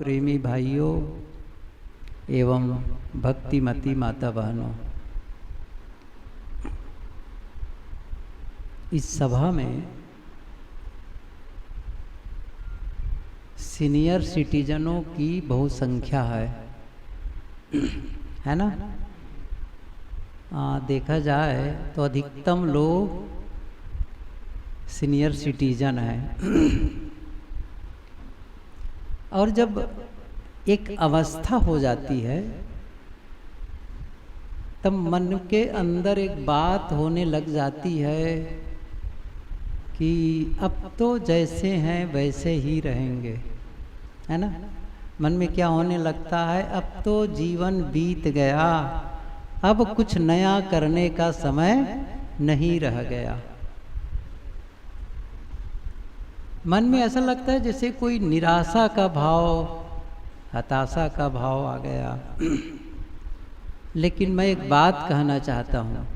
प्रेमी भाइयों एवं भक्तिमती माता बहनों, इस सभा में सीनियर सिटीजनों की बहुत संख्या है ना। देखा जाए तो अधिकतम लोग सीनियर सिटीजन हैं। और जब एक अवस्था हो जाती है तब मन के अंदर एक बात होने लग जाती है कि अब तो जैसे हैं वैसे ही रहेंगे, है ना। मन में क्या होने लगता है, अब तो जीवन बीत गया, अब कुछ नया करने का समय नहीं रह गया। मन में ऐसा लगता है जैसे कोई निराशा का भाव, हताशा का भाव आ गया। लेकिन मैं एक बात कहना चाहता हूँ,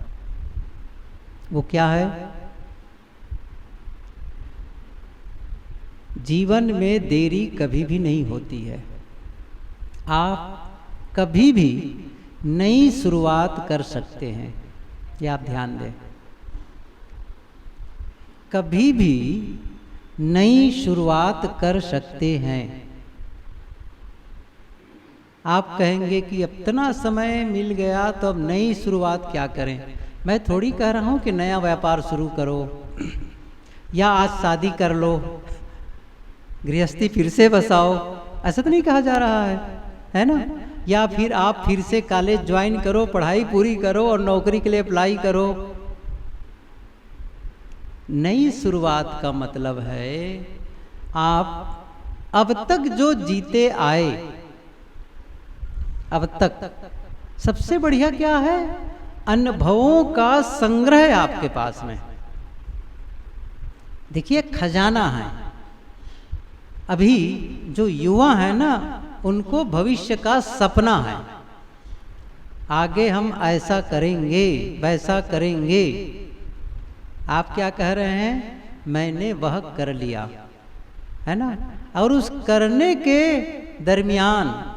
वो क्या है, जीवन में देरी कभी भी नहीं होती है। आप कभी भी नई शुरुआत कर सकते हैं, ये आप ध्यान दें। कभी भी नई शुरुआत कर सकते हैं। आप कहेंगे कि अब इतना समय मिल गया तो अब नई शुरुआत क्या करें। मैं थोड़ी कह रहा हूं कि नया व्यापार शुरू करो या आज शादी कर लो, गृहस्थी फिर से बसाओ, ऐसा तो नहीं कहा जा रहा है ना। या फिर आप फिर से कॉलेज ज्वाइन करो, पढ़ाई पूरी करो और नौकरी के लिए अप्लाई करो। नई शुरुआत का मतलब है आप अब तक जो जीते आए, अब तक सबसे बढ़िया क्या है, अनुभवों का संग्रह आपके पास में। देखिए खजाना है। अभी जो युवा है ना, उनको भविष्य का सपना है, आगे हम ऐसा करेंगे वैसा करेंगे। आप क्या कह रहे हैं, मैंने वह कर लिया, है ना। और उस करने के दरमियान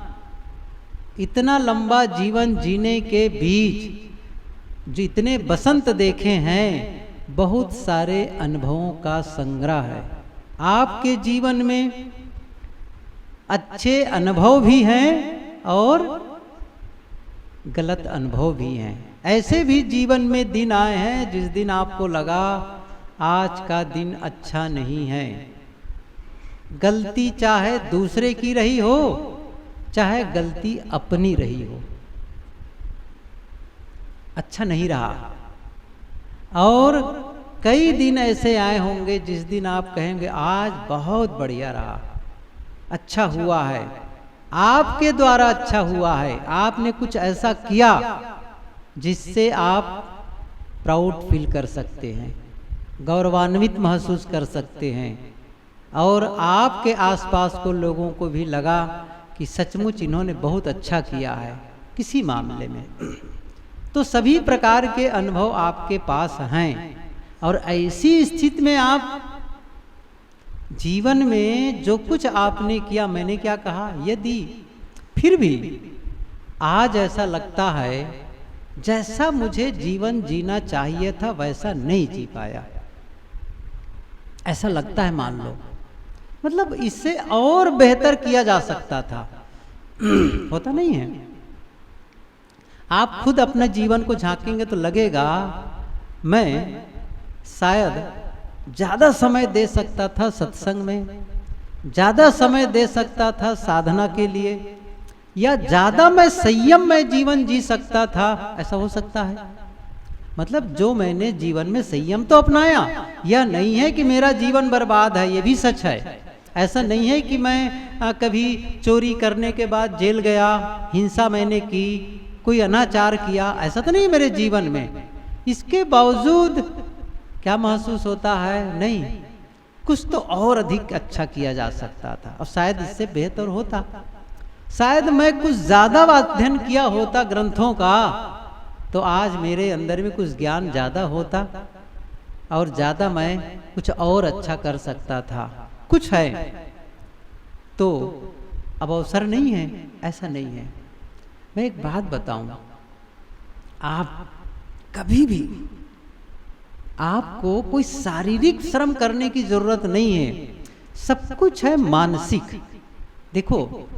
इतना लंबा जीवन जीने के बीच जितने बसंत देखे हैं, बहुत सारे अनुभवों का संग्रह है। आपके जीवन में अच्छे अनुभव भी हैं और गलत अनुभव भी हैं। ऐसे भी जीवन में दिन आए हैं जिस दिन आपको लगा आज का दिन अच्छा नहीं है। गलती चाहे दूसरे की रही हो, चाहे गलती अपनी रही हो, अच्छा नहीं रहा। और कई दिन ऐसे आए होंगे जिस दिन आप कहेंगे आज बहुत बढ़िया रहा, अच्छा हुआ है, आपके द्वारा अच्छा हुआ है, आपने कुछ ऐसा किया जिससे आप प्राउड फील कर सकते हैं, गौरवान्वित महसूस कर सकते हैं। और आपके आसपास को लोगों को भी लगा कि सचमुच इन्होंने बहुत अच्छा किया है किसी मामले में। तो सभी प्रकार के अनुभव आपके पास हैं। और ऐसी स्थिति में आप जीवन में जो कुछ आपने किया, मैंने क्या कहा, यदि फिर भी आज ऐसा लगता है जैसा मुझे जीवन जीना चाहिए था वैसा नहीं जी पाया, ऐसा लगता है, मान लो, मतलब इससे और बेहतर किया जा सकता था, होता नहीं है। आप खुद अपने जीवन को झांकेंगे तो लगेगा मैं शायद ज़्यादा समय दे सकता था सत्संग में, ज़्यादा समय दे सकता था साधना के लिए, या ज़्यादा मैं संयम में जीवन जी सकता था, ऐसा हो सकता है। मतलब जो मैंने जीवन में संयम तो अपनाया, यह नहीं है कि मेरा जीवन बर्बाद है, ये भी सच है। ऐसा नहीं है कि मैं कभी चोरी करने के बाद जेल गया, हिंसा मैंने की, कोई अनाचार किया, ऐसा तो नहीं मेरे जीवन में। इसके बावजूद क्या महसूस होता है, नहीं, कुछ तो और अधिक अच्छा किया जा सकता था और शायद इससे बेहतर होता। शायद मैं कुछ ज्यादा अध्ययन किया होता ग्रंथों का तो आज मेरे अंदर में कुछ ज्ञान ज्यादा होता और ज्यादा मैं कुछ और अच्छा कर सकता था। कुछ है तो अब अवसर नहीं है, ऐसा नहीं है। मैं एक बात बताऊं, आप कभी भी आपको कोई शारीरिक श्रम करने की जरूरत नहीं है, सब कुछ है मानसिक। देखो,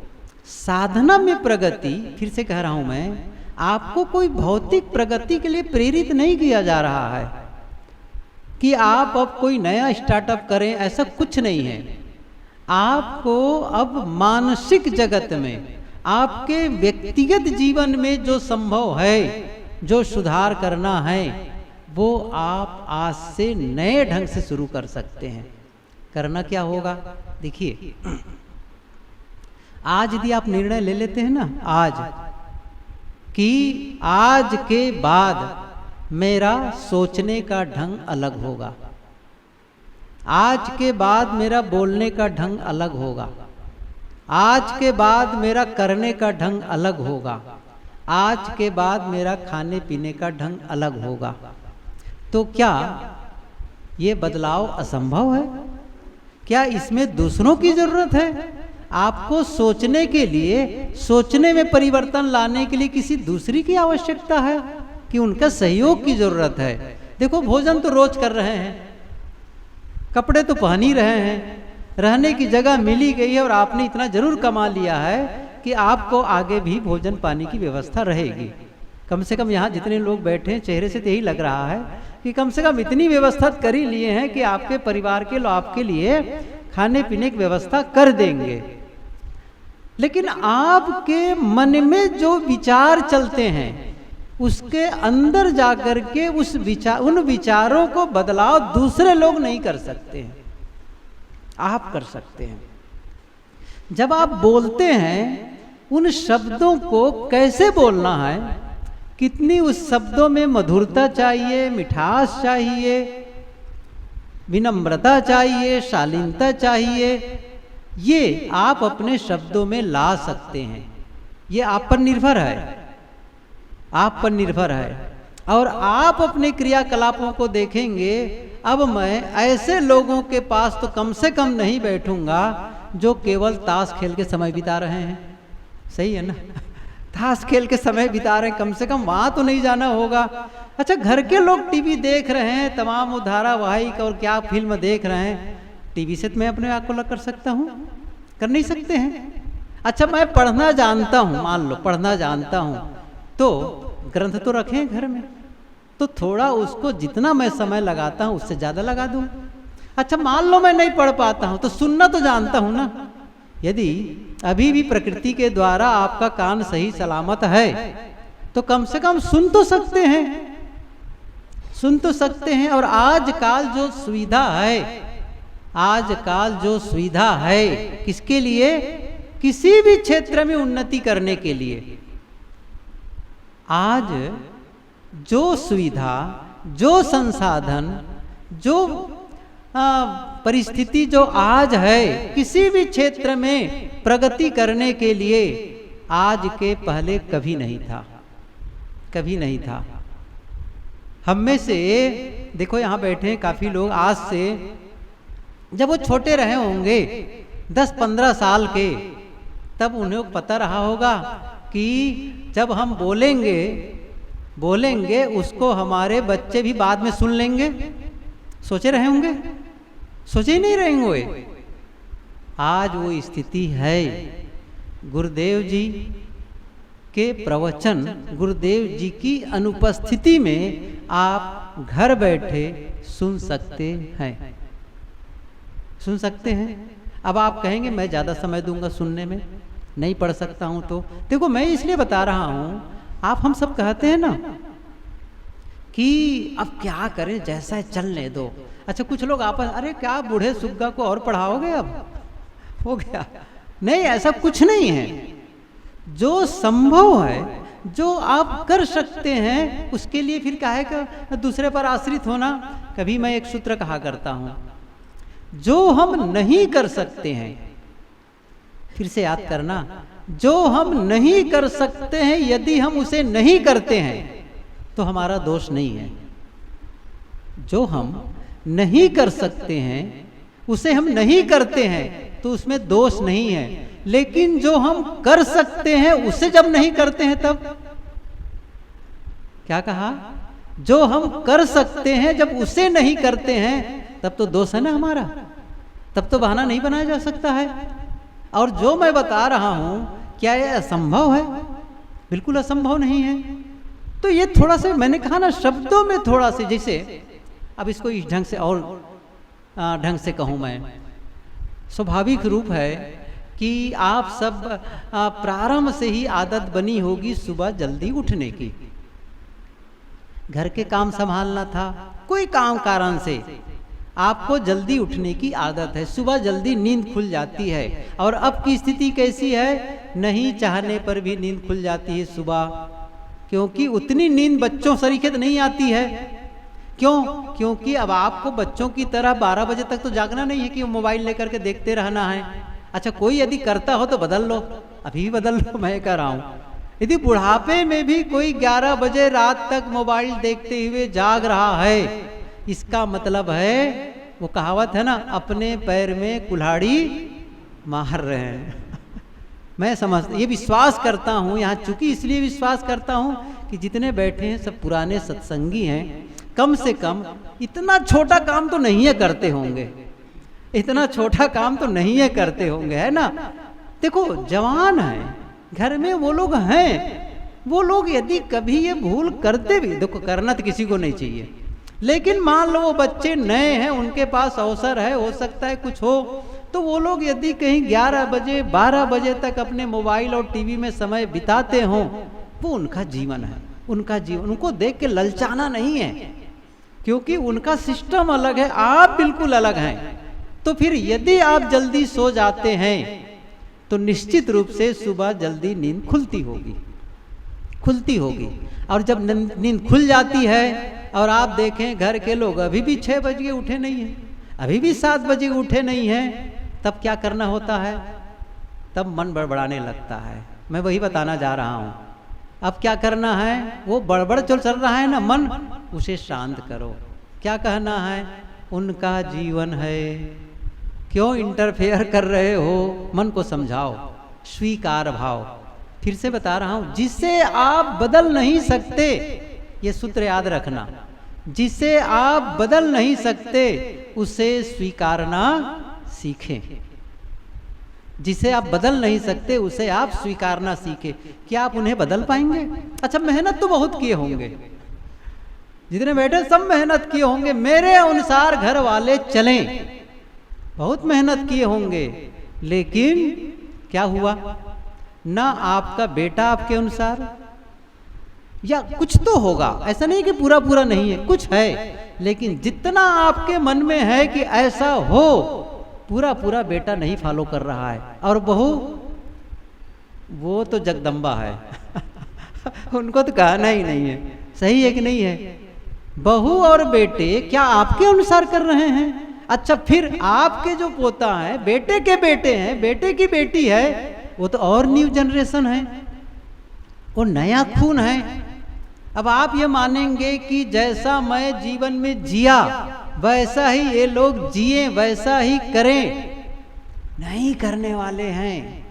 साधना में प्रगति, फिर से कह रहा हूं मैं, आपको कोई भौतिक प्रगति के लिए प्रेरित नहीं किया जा रहा है कि आप अब कोई नया स्टार्टअप करें, ऐसा कुछ नहीं है। आपको अब मानसिक जगत में, आपके व्यक्तिगत जीवन में जो संभव है, जो सुधार करना है, वो आप आज से नए ढंग से शुरू कर सकते हैं। करना क्या होगा? देखिए, आज यदि आप निर्णय ले लेते हैं ना, आज कि आज के बाद मेरा सोचने का ढंग अलग होगा, आज के बाद मेरा बोलने का ढंग अलग होगा, आज के बाद मेरा करने का ढंग अलग होगा, आज के बाद मेरा खाने पीने का ढंग अलग होगा, तो क्या ये बदलाव असंभव है? क्या इसमें दूसरों की जरूरत है? आपको सोचने के लिए, सोचने में परिवर्तन लाने के लिए किसी दूसरी की आवश्यकता है कि उनका सहयोग की जरूरत है? देखो, भोजन तो रोज कर रहे हैं, कपड़े तो पहन ही रहे हैं, रहने की जगह मिल ही गई है, और आपने इतना जरूर कमा लिया है कि आपको आगे भी भोजन पानी की व्यवस्था रहेगी। कम से कम यहाँ जितने लोग बैठे हैं, चेहरे से तो यही लग रहा है कि कम से कम इतनी व्यवस्था कर ही लिए हैं कि आपके परिवार के लोग आपके लिए खाने पीने की व्यवस्था कर देंगे। लेकिन आपके मन में जो विचार चलते हैं, उसके अंदर जाकर के उन विचारों को बदलाव दूसरे लोग नहीं कर सकते हैं, आप कर सकते हैं। जब आप बोलते हैं, उन शब्दों को कैसे बोलना है, कितनी उस शब्दों में मधुरता चाहिए, मिठास चाहिए, विनम्रता चाहिए, शालीनता चाहिए, ये आप अपने शब्दों में ला सकते हैं। ये आप पर निर्भर है, आप पर निर्भर है। और आप अपने क्रियाकलापों को देखेंगे, अब मैं ऐसे लोगों के पास तो कम से कम नहीं बैठूंगा जो केवल ताश खेल के समय बिता रहे हैं। सही है ना? ताश खेल के समय बिता रहे हैं, कम से कम वहां तो नहीं जाना होगा। अच्छा, घर के लोग टीवी देख रहे हैं, तमाम धारावाहिक और क्या फिल्म देख रहे हैं, टीवी से तो मैं अपने आप को अलग कर सकता हूँ? कर नहीं सकते हैं। अच्छा, मैं पढ़ना जानता हूँ, मान लो पढ़ना जानता हूँ, तो ग्रंथ तो रखें घर में, तो थोड़ा उसको जितना मैं समय लगाता हूँ उससे ज्यादा लगा दूं। अच्छा, मान लो मैं नहीं पढ़ पाता हूँ, तो सुनना तो जानता हूँ ना। यदि अभी भी प्रकृति के द्वारा आपका कान सही सलामत है, तो कम से कम सुन तो सकते हैं, सुन तो सकते हैं। और आजकल जो सुविधा है, आजकल जो सुविधा है, किसके लिए? किसी भी क्षेत्र में उन्नति करने के लिए। आज जो सुविधा, जो संसाधन, जो परिस्थिति जो आज है, किसी भी क्षेत्र में प्रगति करने के लिए आज के पहले कभी नहीं था, कभी नहीं था। हम में से देखो, यहाँ बैठे हैं काफी लोग, आज से जब वो छोटे रहे होंगे 10-15 साल के, तब उन्हें पता रहा होगा कि जब हम बोलेंगे उसको हमारे बच्चे भी बाद में सुन लेंगे। सोचे रहे होंगे? सोचे ही नहीं रहेंगे। आज वो स्थिति है। गुरुदेव जी के प्रवचन, गुरुदेव जी की अनुपस्थिति में आप घर बैठे सुन सकते हैं, सुन सकते हैं। अब आप कहेंगे मैं ज्यादा समय दूंगा सुनने में, नहीं पढ़ सकता हूं, तो देखो मैं इसलिए बता रहा हूं, आप हम सब कहते हैं ना कि अब क्या करें, जैसा है चलने दो। अच्छा, कुछ लोग आपस, अरे क्या बूढ़े सुग्गा को और पढ़ाओगे, अब हो गया? नहीं, ऐसा कुछ नहीं है। जो संभव है, जो आप कर सकते हैं, उसके लिए फिर काहे का दूसरे पर आश्रित होना। कभी मैं एक सूत्र कहा करता हूं, जो हम नहीं कर सकते हैं, फिर से याद करना, जो हम नहीं कर सकते हैं, यदि हम उसे नहीं करते हैं तो हमारा दोष नहीं है। जो हम नहीं कर सकते हैं, उसे हम नहीं करते हैं, तो उसमें दोष नहीं है, लेकिन जो हम कर सकते हैं उसे जब नहीं करते हैं तब क्या कहा, जो हम कर सकते हैं जब उसे नहीं करते हैं तब तो दोष है ना हमारा, तब तो बहाना नहीं बनाया जा सकता है। और जो मैं बता रहा हूं क्या यह असंभव है? बिल्कुल असंभव नहीं है। तो ये थोड़ा सा मैंने कहा ना शब्दों में थोड़ा सा, जैसे अब इसको इस ढंग से और ढंग से कहूं मैं, स्वाभाविक रूप है कि आप सब प्रारंभ से ही आदत बनी होगी सुबह जल्दी उठने की। घर के काम संभालना था, कोई काम कारण से आपको जल्दी उठने की आदत है, सुबह जल्दी नींद खुल जाती है। और अब की स्थिति कैसी है, नहीं चाहने पर भी नींद खुल जाती है सुबह, क्योंकि उतनी नींद बच्चों सरीखे नहीं आती है। क्यों? क्योंकि अब आपको बच्चों की तरह 12 बजे तक तो जागना नहीं है कि मोबाइल लेकर के देखते रहना है। अच्छा, कोई यदि करता हो तो बदल लो, अभी भी बदल लो, मैं कह रहा हूं। यदि बुढ़ापे में भी कोई 11 बजे रात तक मोबाइल देखते हुए जाग रहा है, इसका मतलब है, वो कहावत है ना, अपने पैर में कुल्हाड़ी मार रहे हैं। मैं समझ ये विश्वास करता हूँ, यहाँ चूंकि इसलिए विश्वास करता हूँ कि जितने बैठे हैं सब पुराने सत्संगी हैं, कम से कम इतना छोटा काम तो नहीं है करते होंगे, इतना छोटा काम तो नहीं है करते होंगे, है ना। देखो जवान है घर में, वो लोग हैं, वो लोग यदि कभी ये भूल करते भी, देखो करना तो किसी को नहीं चाहिए, लेकिन मान लो वो बच्चे नए हैं, उनके पास अवसर है, हो सकता है कुछ हो, तो वो लोग यदि कहीं 11 बजे 12 बजे तक अपने मोबाइल और टीवी में समय बिताते हों, वो उनका जीवन है, उनका जीवन, उनको देख के ललचाना नहीं है, क्योंकि उनका सिस्टम अलग है, आप बिल्कुल अलग हैं। तो फिर यदि आप जल्दी सो जाते हैं तो निश्चित रूप से सुबह जल्दी नींद खुलती होगी। और जब नींद खुल जाती है और आप देखें घर के लोग अभी भी 6 बजे उठे नहीं हैं, अभी भी 7 बजे उठे नहीं हैं, तब क्या करना होता है, तब मन बड़बड़ाने लगता है। मैं वही बताना जा रहा हूँ। अब क्या करना है, वो बड़बड़ चल रहा है ना मन, उसे शांत करो। क्या कहना है, उनका जीवन है, क्यों इंटरफेयर कर रहे हो, मन को समझाओ, स्वीकार भाव। फिर से बता रहा हूं, जिसे आप बदल नहीं सकते, ये सूत्र याद रखना, जिसे आप बदल नहीं सकते उसे स्वीकारना सीखें। जिसे आप बदल नहीं सकते उसे आप स्वीकारना सीखें। क्या आप उन्हें बदल पाएंगे? अच्छा, मेहनत तो बहुत किए होंगे, जितने बैठे सब मेहनत किए होंगे, मेरे अनुसार घर वाले चलें, बहुत मेहनत किए होंगे, लेकिन क्या हुआ, ना आपका बेटा आपके अनुसार, या कुछ तो होगा, ऐसा नहीं कि पूरा पूरा नहीं है, कुछ है, लेकिन जितना आपके मन में है कि ऐसा हो, पूरा पूरा बेटा नहीं फॉलो कर रहा है। और बहू, वो तो जगदम्बा है उनको तो कहना ही नहीं है, सही है कि नहीं है। बहू और बेटे क्या आपके अनुसार कर रहे हैं? अच्छा, फिर आपके जो पोता है, बेटे के बेटे हैं, बेटे की बेटी है, वो तो और न्यू जनरेशन है, वो नया खून है। अब आप ये मानेंगे कि जैसा मैं जीवन में जिया वैसा ही ये लोग जिए, वैसा ही करें, नहीं करने वाले हैं।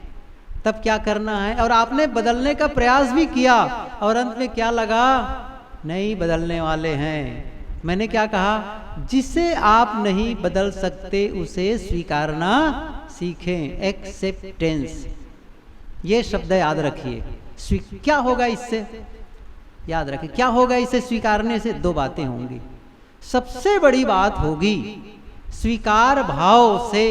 तब क्या करना है, और आपने बदलने का प्रयास भी किया और अंत में क्या लगा, नहीं बदलने वाले हैं। मैंने क्या कहा, जिसे आप नहीं बदल सकते उसे स्वीकारना सीखें, एक्सेप्टेंस, ये शब्द याद रखिए। क्या होगा इससे, याद रखिए, क्या होगा इससे स्वीकारने से? 2 बातें होंगी। सबसे बड़ी बात होगी, स्वीकार भाव से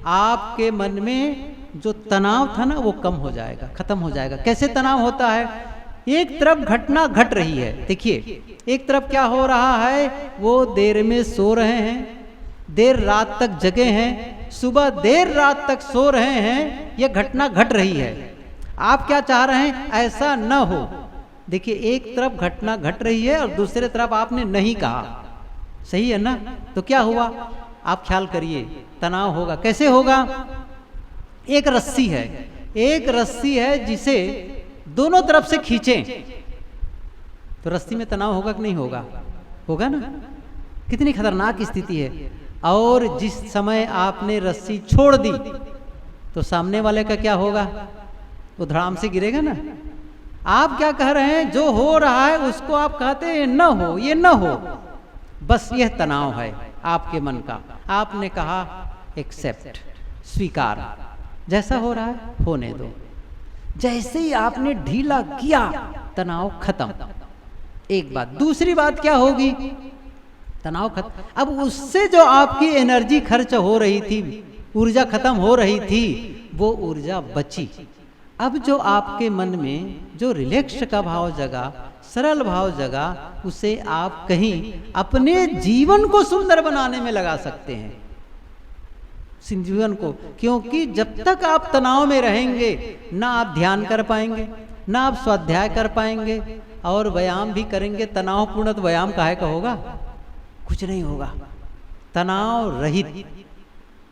आपके मन में जो तनाव था ना वो कम हो जाएगा, खत्म हो जाएगा। कैसे तनाव होता है, एक तरफ घटना घट रही है, देखिए एक तरफ क्या हो रहा है, वो देर में सो रहे हैं, देर रात तक जगे हैं, सुबह देर रात तक सो रहे हैं, ये घटना घट रही है। आप क्या चाह रहे हैं, ऐसा न हो। देखिए एक तरफ घटना घट रही है और दूसरे तरफ आपने नहीं कहा, सही है ना। तो क्या हुआ, आप ख्याल करिए, तनाव होगा। कैसे होगा, एक रस्सी है, एक रस्सी है जिसे दोनों तरफ से खींचें तो रस्सी में तनाव होगा कि नहीं होगा, होगा ना। कितनी खतरनाक स्थिति है। और जिस समय आपने रस्सी छोड़ दी तो सामने वाले का क्या होगा? वो धड़ाम से गिरेगा ना। आप क्या कह रहे हैं? जो हो रहा है उसको आप कहते हैं न हो, ये न हो, बस यह तनाव है आपके मन का। आपने कहा एक्सेप्ट, स्वीकार, जैसा हो रहा है होने दो। जैसे ही आपने ढीला किया, तनाव खत्म। एक बात। दूसरी बात क्या होगी? तनाव खत्म। अब उससे जो आपकी एनर्जी खर्च हो रही थी, ऊर्जा खत्म हो रही थी, वो ऊर्जा बची। अब जो आपके मन में जो रिलैक्स का भाव जगा, सरल भाव जगा, उसे आप कहीं अपने जीवन को सुंदर बनाने में लगा सकते हैं, जीवन को। क्योंकि जब तक आप तनाव में रहेंगे, ना आप ध्यान कर पाएंगे, ना आप स्वाध्याय कर पाएंगे, और व्यायाम भी करेंगे तनावपूर्ण, तो व्यायाम काहे का होगा? कुछ नहीं होगा। तनाव रहित,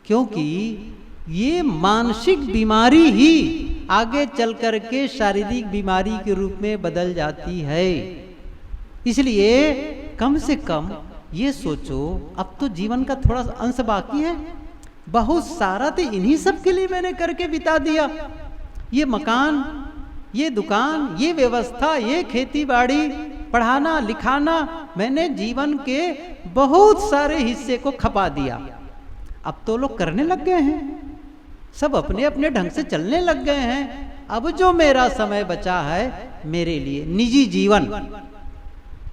क्योंकि ये मानसिक बीमारी ही आगे चल करके शारीरिक बीमारी के रूप में बदल जाती है। इसलिए कम से कम ये सोचो, अब तो जीवन का थोड़ा अंश बाकी है, बहुत सारा तो इन्हीं सब के लिए मैंने करके बिता दिया। ये मकान, ये दुकान, ये व्यवस्था, ये खेती बाड़ी, पढ़ाना लिखाना, मैंने जीवन के बहुत सारे हिस्से को खपा दिया। अब तो लोग करने लग गए हैं, सब अपने अपने ढंग से चलने लग गए हैं। अब जो मेरा समय बचा है मेरे लिए निजी जीवन,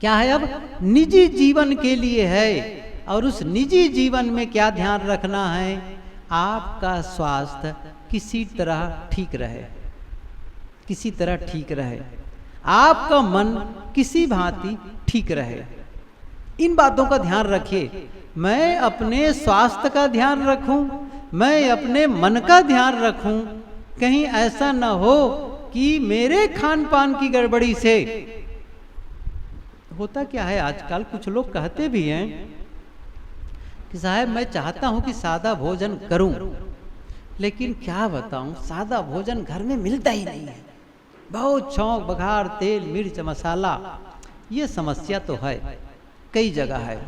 क्या है? अब निजी जीवन के लिए है। और उस निजी जीवन में क्या ध्यान रखना है? आपका स्वास्थ्य किसी तरह ठीक रहे, किसी तरह ठीक रहे, आपका मन किसी भांति ठीक रहे। इन बातों का ध्यान रखिए। मैं अपने स्वास्थ्य का ध्यान रखूं, मैं अपने मन का ध्यान रखूं। कहीं ऐसा न हो कि मेरे खान पान की गड़बड़ी से, होता क्या है आजकल, कुछ लोग कहते भी हैं कि साहब मैं चाहता हूं कि सादा भोजन करूं, लेकिन क्या बताऊं, सादा भोजन घर में मिलता ही नहीं है। बहुत छौंक बघार, तेल मिर्च मसाला, ये समस्या तो है, कई जगह है।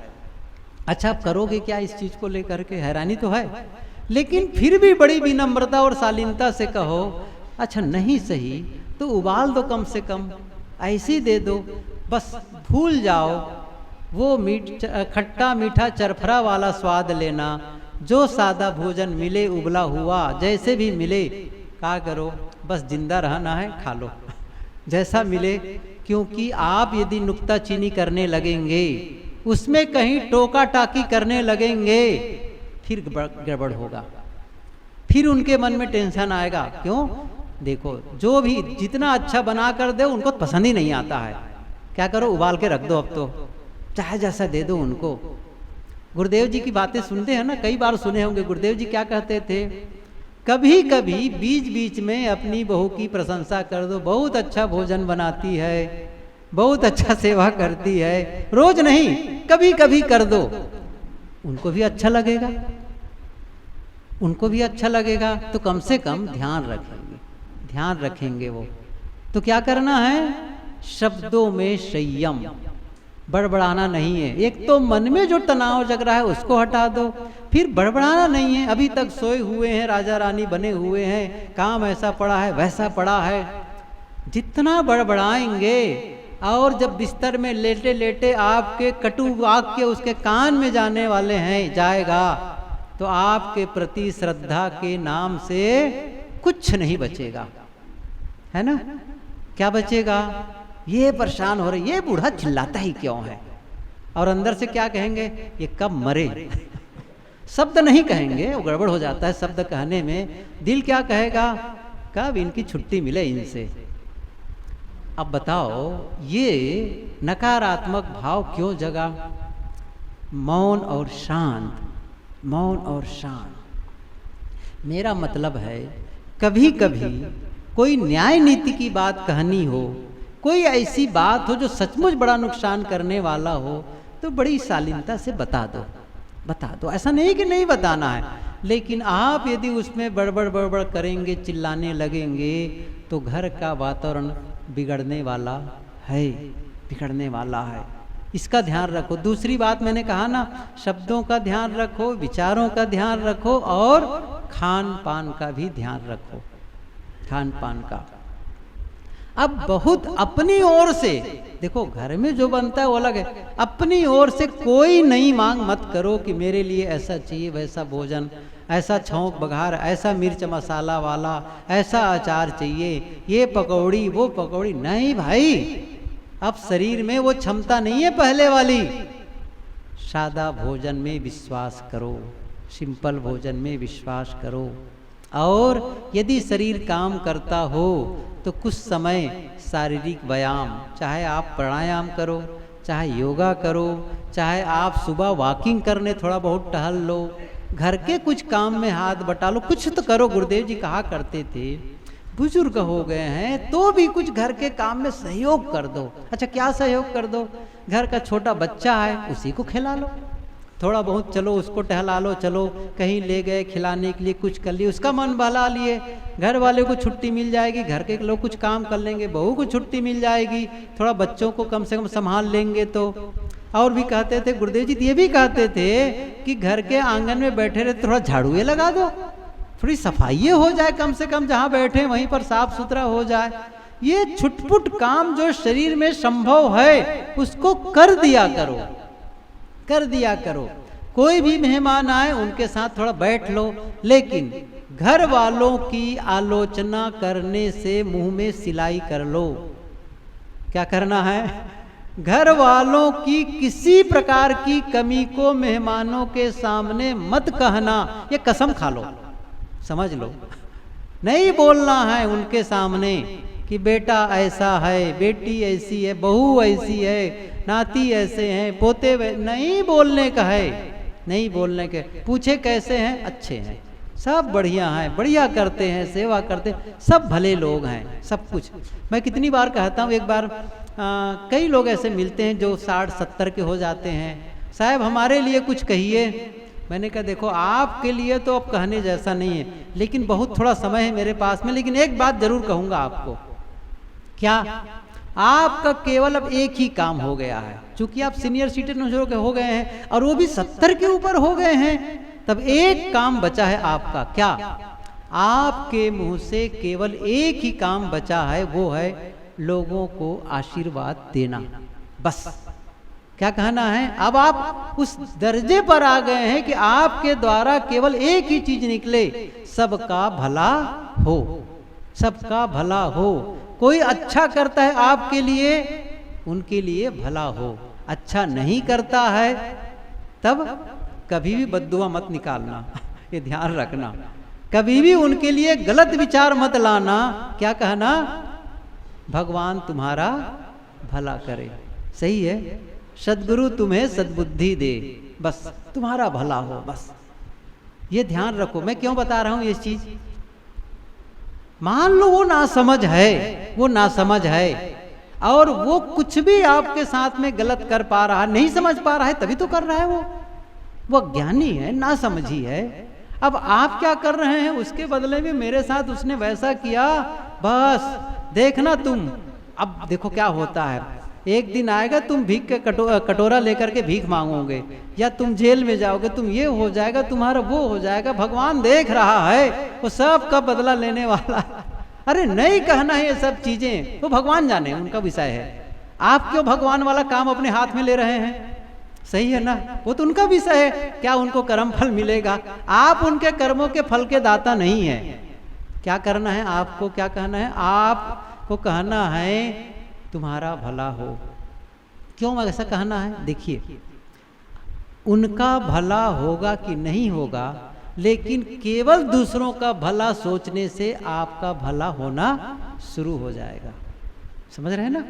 अच्छा, आप करोगे क्या इस चीज को लेकर के? हैरानी तो है। लेकिन फिर भी बड़ी विनम्रता और शालीनता से कहो, अच्छा नहीं सही तो उबाल दो, कम से कम ऐसी दे दो, बस भूल जाओ वो खट्टा मीठा चरफरा वाला स्वाद लेना। जो सादा भोजन मिले, उबला हुआ जैसे भी मिले, क्या करो, बस जिंदा रहना है, खा लो जैसा मिले। क्योंकि आप यदि नुक्ताचीनी करने लगेंगे, उसमें कहीं टोका टाकी करने लगेंगे, फिर गड़बड़ होगा, फिर उनके मन में टेंशन आएगा। क्यों? देखो, जो भी जितना अच्छा बना कर दे उनको पसंद ही नहीं आता है। क्या करो, उबाल के रख दो, अब तो चाहे जैसा दे दो उनको। गुरुदेव जी की बातें सुनते हैं ना, कई बार सुने होंगे। गुरुदेव जी क्या कहते थे? कभी कभी बीच बीच में अपनी बहू की प्रशंसा कर दो, बहुत अच्छा भोजन बनाती है, बहुत अच्छा सेवा करती है। रोज नहीं, कभी कभी कर दो, उनको भी अच्छा लगेगा, उनको भी अच्छा लगेगा। तो कम से कम ध्यान रखेंगे, ध्यान रखेंगे वो। तो क्या करना है? शब्दों में संयम, बड़बड़ाना नहीं है। एक तो मन में जो तनाव जग रहा है उसको हटा दो, फिर बड़बड़ाना नहीं है। अभी तक सोए हुए हैं, राजा रानी बने हुए हैं, काम ऐसा पड़ा है वैसा पड़ा है। जितना बड़बड़ाएंगे, और जब बिस्तर में लेटे लेटे आपके कटु वाक्य उसके कान में जाने वाले हैं, जाएगा, तो आपके प्रति श्रद्धा के नाम से कुछ नहीं बचेगा, है ना? क्या बचेगा? ये परेशान हो रहे, ये बूढ़ा चिल्लाता ही क्यों है? और अंदर से क्या कहेंगे? ये कब मरे शब्द नहीं कहेंगे, वो गड़बड़ हो जाता है शब्द कहने में। दिल क्या कहेगा? कब इनकी छुट्टी मिले इनसे। अब बताओ, ये नकारात्मक भाव क्यों जगा? मौन और शांत, मौन और शांत। मेरा मतलब है, कभी कभी कोई न्याय नीति की बात कहनी हो, कोई ऐसी बात हो जो सचमुच बड़ा नुकसान करने वाला हो, तो बड़ी शालीनता से बता दो, बता दो। ऐसा नहीं कि नहीं बताना है, लेकिन आप यदि उसमें बड़बड़ बड़बड़ करेंगे, चिल्लाने लगेंगे, तो घर का वातावरण बिगड़ने वाला है, बिगड़ने वाला है। इसका ध्यान रखो। दूसरी बात मैंने कहा ना, शब्दों का ध्यान रखो, विचारों का ध्यान रखो, और खान पान का भी ध्यान रखो, खान पान का। अब बहुत अपनी ओर से देखो, घर में जो बनता है वो अलग है, अपनी ओर से कोई नई मांग मत करो कि मेरे लिए ऐसा चाहिए, वैसा भोजन, ऐसा छौंक बघार, ऐसा मिर्च मसाला वाला, ऐसा अचार चाहिए, ये पकौड़ी वो पकौड़ी। नहीं भाई, अब शरीर में वो क्षमता नहीं है पहले वाली। सादा भोजन में विश्वास करो, सिंपल भोजन में विश्वास करो। और यदि शरीर काम करता हो तो कुछ समय शारीरिक व्यायाम, चाहे आप प्राणायाम करो, चाहे योगा करो, चाहे आप सुबह वॉकिंग करने थोड़ा बहुत टहल लो, घर के कुछ काम में हाथ बटा लो, कुछ तो करो। गुरुदेव जी कहा करते थे, बुजुर्ग हो गए हैं तो भी कुछ घर के काम में सहयोग कर दो। अच्छा, क्या सहयोग कर दो? घर का छोटा बच्चा है, उसी को खिला लो, थोड़ा बहुत चलो उसको टहला लो, चलो कहीं ले गए खिलाने के लिए, कुछ कर लिए, उसका मन बहला लिए। घर वाले को छुट्टी मिल जाएगी, घर के लोग कुछ काम कर लेंगे, बहू को छुट्टी मिल जाएगी, थोड़ा बच्चों को कम से कम संभाल लेंगे। तो और भी कहते थे गुरुदेव जी, ये भी कहते थे कि घर के आंगन में बैठे रहे थोड़ा झाड़ूए लगा दो, थोड़ी सफाई हो जाए, कम से कम जहाँ बैठे वहीं पर साफ सुथरा हो जाए। ये छुटपुट काम जो शरीर में संभव है उसको कर दिया करो, कर दिया करो। कोई भी मेहमान आए उनके साथ थोड़ा बैठ लो, लेकिन घर वालों की आलोचना करने से मुंह में सिलाई कर लो। क्या करना है? घर वालों की किसी प्रकार की कमी को मेहमानों के सामने मत कहना, ये कसम खा लो, समझ लो। नहीं बोलना है उनके सामने कि बेटा ऐसा है, बेटी ऐसी है, बहू ऐसी है, नाती ऐसे हैं, पोते नहीं बोलने का है, नहीं बोलने के। पूछे कैसे हैं? अच्छे हैं, सब बढ़िया हैं, बढ़िया करते हैं, सेवा करते हैं, सब भले लोग हैं, सब कुछ। मैं कितनी बार कहता हूँ, एक बार कई लोग ऐसे मिलते हैं जो 60-70 के हो जाते हैं, साहब हमारे लिए कुछ कहिए। मैंने कहा देखो, आपके लिए तो अब कहने जैसा नहीं है, लेकिन बहुत थोड़ा समय है मेरे पास में, लेकिन एक बात जरूर कहूँगा आपको। क्या? आपका केवल अब एक ही काम हो गया है, चूंकि आप सीनियर सिटीजन हो गए हैं और वो भी 70 के ऊपर हो गए हैं, तब एक काम बचा है आपका। क्या? आपके मुंह से केवल एक ही काम बचा है, वो है लोगों को आशीर्वाद देना, बस। क्या कहना है? अब आप उस दर्जे पर आ गए हैं कि आपके द्वारा केवल एक ही चीज निकले, सबका भला हो, सबका भला हो। कोई अच्छा करता है आपके लिए, उनके लिए भला हो। अच्छा नहीं करता है तब कभी भी बद्दुआ मत निकालना, ये ध्यान रखना। कभी भी उनके लिए गलत विचार मत लाना। क्या कहना? भगवान तुम्हारा भला करे। सही है, सद्गुरु तुम्हें सद्बुद्धि दे, बस तुम्हारा भला हो, बस ये ध्यान रखो। मैं क्यों बता रहा हूं ये चीज? मान लो वो नासमझ है, वो नासमझ है और वो कुछ भी आपके साथ में गलत कर पा रहा है, नहीं समझ पा रहा है तभी तो कर रहा है। वो ज्ञानी है, नासमझी है। अब आप क्या कर रहे हैं? उसके बदले में मेरे साथ उसने वैसा किया, बस देखना तुम। अब देखो क्या होता है, एक दिन आएगा तुम भीख के कटोरा लेकर के भीख मांगोगे, या तुम जेल में जाओगे, तुम ये हो जाएगा, तुम्हारा वो हो जाएगा। भगवान देख रहा है, वो सब का बदला लेने वाला। अरे नहीं कहना है ये सब चीजें, वो भगवान जाने, उनका विषय है। आप क्यों भगवान वाला काम अपने हाथ में ले रहे हैं? सही है ना? वो तो उनका विषय है, क्या उनको कर्म फल मिलेगा? आप उनके कर्मों के फल के दाता नहीं है। क्या करना है आपको? क्या कहना है आपको? कहना है तुम्हारा भला हो। क्यों ऐसा कहना है? देखिए, उनका भला होगा कि नहीं होगा, लेकिन केवल दूसरों का भला सोचने से आपका भला होना शुरू हो जाएगा। समझ रहे हैं ना?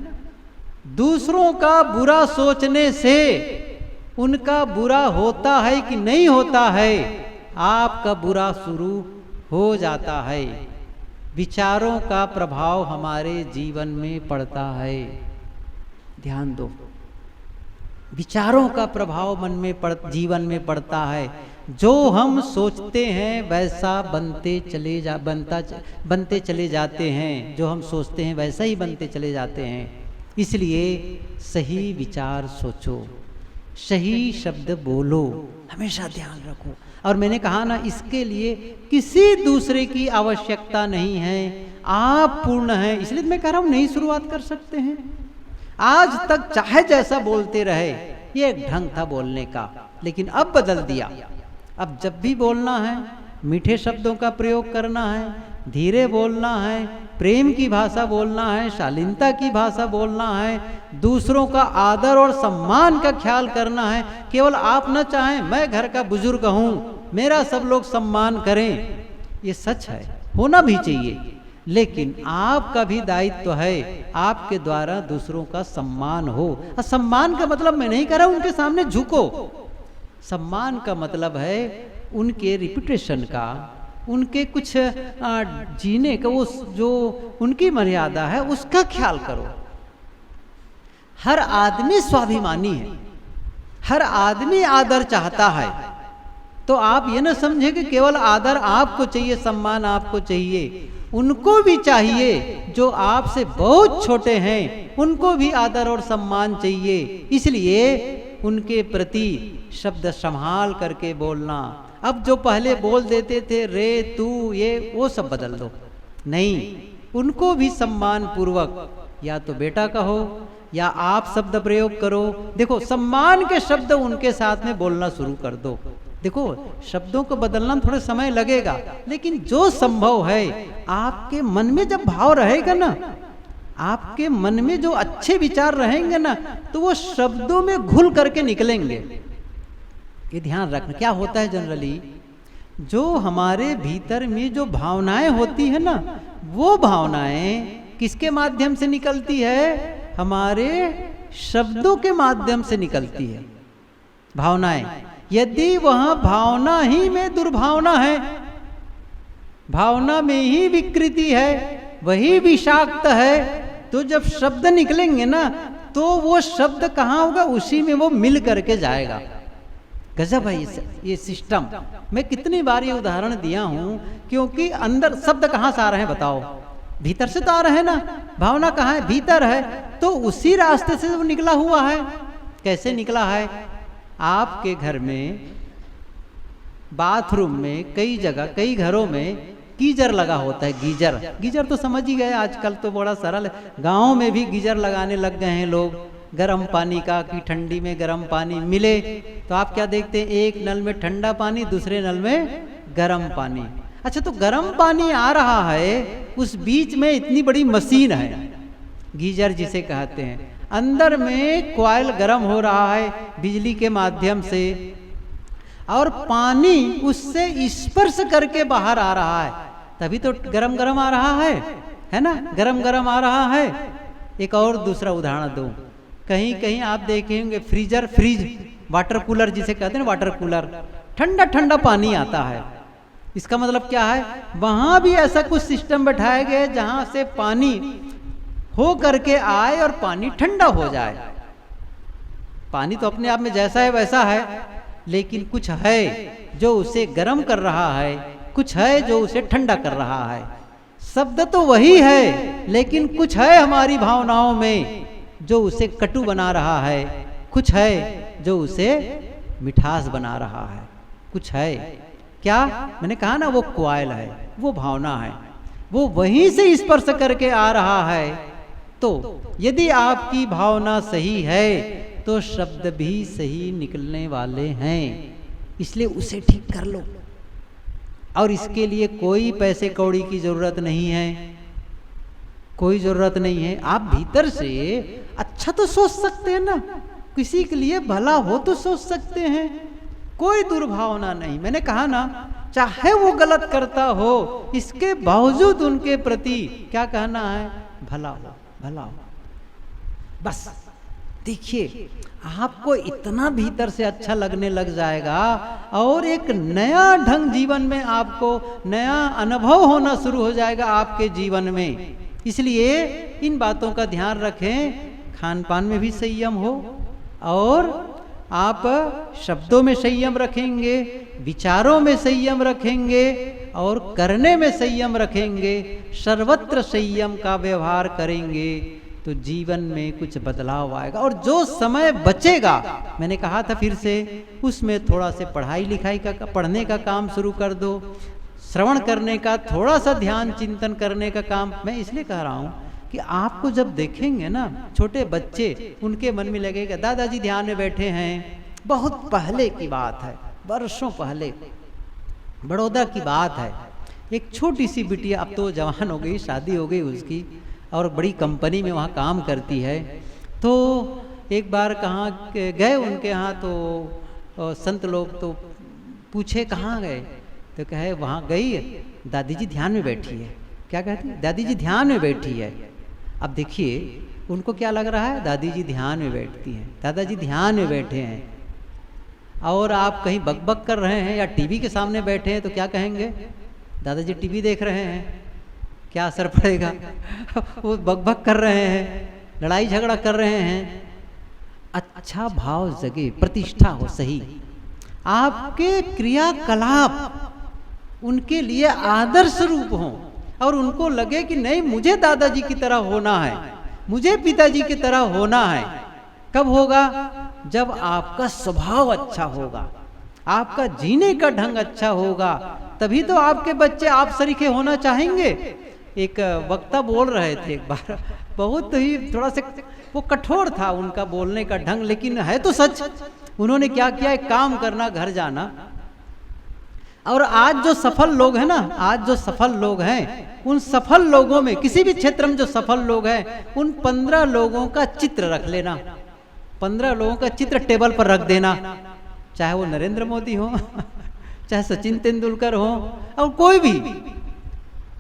दूसरों का बुरा सोचने से उनका बुरा होता है कि नहीं होता है, आपका बुरा शुरू हो जाता है। विचारों का प्रभाव हमारे जीवन में पड़ता है, ध्यान दो। विचारों का प्रभाव मन में जीवन में पड़ता है। जो हम सोचते हैं वैसा बनते चले जाते हैं, जो हम सोचते हैं वैसा ही बनते चले जाते हैं। इसलिए सही विचार सोचो, सही शब्द बोलो, हमेशा ध्यान रखो। और मैंने कहा ना, इसके लिए किसी दूसरे की आवश्यकता नहीं है, आप पूर्ण हैं। इसलिए मैं कह रहा हूं, नई शुरुआत कर सकते हैं। आज तक चाहे जैसा बोलते रहे, ये एक ढंग था बोलने का, लेकिन अब बदल दिया। अब जब भी बोलना है, मीठे शब्दों का प्रयोग करना है, धीरे बोलना है, प्रेम की भाषा बोलना है, शालीनता की भाषा बोलना है, दूसरों का आदर और सम्मान का ख्याल करना है। केवल आप न चाहें मैं घर का बुजुर्ग हूँ, मेरा सब लोग सम्मान करें, ये सच है, होना भी चाहिए, लेकिन आपका भी दायित्व है, आपके द्वारा दूसरों का सम्मान हो। और सम्मान का मतलब मैं नहीं कह रहा उनके सामने झुको, सम्मान का मतलब है उनके रिपुटेशन का, उनके कुछ जीने का, वो जो उनकी मर्यादा है उसका ख्याल करो। हर आदमी स्वाभिमानी है, हर आदमी आदर चाहता है। तो आप ये ना समझे कि केवल आदर आपको चाहिए, सम्मान आपको चाहिए, उनको भी चाहिए। जो आपसे बहुत छोटे हैं उनको भी आदर और सम्मान चाहिए। इसलिए उनके प्रति शब्द संभाल करके बोलना। अब जो पहले बोल देते थे रे तू ये, वो सब बदल दो। नहीं, उनको भी सम्मान पूर्वक या तो बेटा कहो या आप शब्द प्रयोग करो। देखो, सम्मान के शब्द उनके साथ में बोलना शुरू कर दो। देखो, शब्दों को बदलना थोड़ा समय लगेगा, लेकिन जो संभव है, आपके मन में जब भाव रहेगा ना, आपके मन में जो अच्छे विचार रहेंगे ना, तो वो शब्दों में घुल करके निकलेंगे। ये ध्यान रखना। क्या होता है जनरली, जो हमारे भीतर में जो भावनाएं होती है ना, वो भावनाएं किसके माध्यम से निकलती है? हमारे शब्दों के माध्यम से निकलती है भावनाएं। यदि वह भावना ही में दुर्भावना है, भावना में ही विकृति है, वही विषाक्त है, तो जब शब्द निकलेंगे ना, तो वो शब्द कहाँ होगा? उसी में वो मिल करके जाएगा। गजब है ये सिस्टम। मैं कितनी बार ये उदाहरण दिया हूं, क्योंकि अंदर शब्द कहाँ से आ रहे हैं बताओ? भीतर से तो आ रहे हैं ना। भावना कहाँ है? भीतर है। तो उसी रास्ते से वो निकला हुआ है। कैसे निकला है? आपके घर में, बाथरूम में, कई जगह, कई घरों में गीजर लगा होता है। गीजर, गीजर तो समझ ही गए, आजकल तो बड़ा सरल है। गाँव में भी गीजर लगाने लग गए हैं लोग, गर्म पानी का, कि ठंडी में गर्म पानी मिले। तो आप क्या देखते हैं? एक नल में ठंडा पानी, दूसरे नल में गर्म पानी। अच्छा, तो गर्म पानी आ रहा है, उस बीच में इतनी बड़ी मशीन है, गीजर जिसे कहते हैं, अंदर में कॉइल गर्म हो रहा है बिजली के माध्यम से, और पानी उससे स्पर्श करके बाहर आ रहा है, तभी तो गरम गरम आ रहा है ना? गरम गरम आ रहा है। एक और दूसरा उदाहरण दूं, कहीं कहीं आप देखेंगे फ्रीजर, फ्रिज, वाटर कूलर जिसे कहते हैं, वाटर कूलर, ठंडा ठंडा पानी आता है। इसका मतलब क्या है? वहां भी ऐसा कुछ सिस्टम बैठाया गया है जहां से पानी हो करके आए और पानी ठंडा हो जाए। पानी तो अपने आप में जैसा है वैसा है, लेकिन कुछ है जो उसे गर्म कर रहा है, कुछ है जो उसे ठंडा कर रहा है। शब्द तो वही है, लेकिन कुछ है हमारी भावनाओं में जो उसे कटु बना रहा है, कुछ है जो उसे मिठास बना रहा है, कुछ है। क्या मैंने कहा ना, वो कॉइल है, वो भावना है, वो वहीं से स्पर्श करके आ रहा है। तो यदि आपकी भावना सही है तो शब्द भी सही निकलने वाले हैं। इसलिए उसे ठीक कर लो, और इसके लिए कोई पैसे कौड़ी की जरूरत नहीं है, कोई जरूरत नहीं है। आप भीतर से अच्छा तो सोच सकते हैं ना, किसी के लिए भला हो तो सोच सकते हैं, कोई दुर्भावना नहीं। मैंने कहा ना, चाहे वो गलत करता हो, इसके बावजूद उनके प्रति क्या कहना है? भला हो, भला हो। बस देखिए, आपको इतना भीतर से अच्छा लगने लग जाएगा, और एक नया ढंग जीवन में आपको नया अनुभव होना शुरू हो जाएगा आपके जीवन में। इसलिए इन बातों का ध्यान रखें, खान पान में भी संयम हो, और आप शब्दों में संयम रखेंगे, विचारों में संयम रखेंगे, और करने में संयम रखेंगे, सर्वत्र संयम का व्यवहार करेंगे, तो जीवन में कुछ बदलाव आएगा। और जो समय बचेगा, मैंने कहा था फिर से, उसमें थोड़ा से पढ़ाई लिखाई का, पढ़ने का काम शुरू कर दो, श्रवण करने का, थोड़ा सा ध्यान चिंतन करने का काम। मैं इसलिए कह रहा हूँ कि आपको जब देखेंगे ना छोटे बच्चे, उनके मन में लगेगा दादाजी ध्यान में बैठे हैं। बहुत पहले की बात है, वर्षों पहले, बड़ौदा की बात है। एक छोटी सी बिटिया, अब तो जवान हो गई, शादी हो गई उसकी, और बड़ी कंपनी में वहाँ काम करती है। तो एक बार कहाँ गए उनके यहाँ, तो संत लोग तो पूछे कहाँ गए, तो कहे वहाँ गई, दादी जी ध्यान में बैठी है। क्या कहती है? दादी जी ध्यान में बैठी है। अब देखिए उनको क्या लग रहा है, दादी जी ध्यान में बैठती हैं, दादाजी ध्यान में बैठे हैं। और आप कहीं बकबक कर रहे हैं या टीवी के सामने बैठे हैं तो क्या कहेंगे, दादाजी टीवी देख रहे हैं, क्या असर पड़ेगा? वो बकबक कर रहे हैं, लड़ाई झगड़ा कर रहे हैं। अच्छा भाव जगे, प्रतिष्ठा हो सही, आपके क्रियाकलाप उनके लिए आदर्श रूप हों, और उनको लगे कि नहीं मुझे दादाजी की तरह होना है, मुझे पिताजी की तरह होना है। कब होगा? जब आपका स्वभाव अच्छा होगा, आपका जीने का ढंग अच्छा होगा, तभी तो आपके बच्चे आप सरीखे होना चाहेंगे। एक वक्ता बोल रहे थे एक बार, बहुत ही थोड़ा सा वो कठोर था उनका बोलने का ढंग, लेकिन है तो सच। उन्होंने क्या किया, एक काम करना, घर जाना, और आज जो सफल लोग हैं ना, आज जो सफल लोग हैं, उन सफल लोगों में, किसी भी क्षेत्र में जो सफल लोग हैं, उन 15 लोगों का चित्र रख लेना, 15 लोगों का चित्र टेबल पर रख देना, चाहे वो नरेंद्र मोदी हो, चाहे सचिन तेंदुलकर हो, और कोई भी,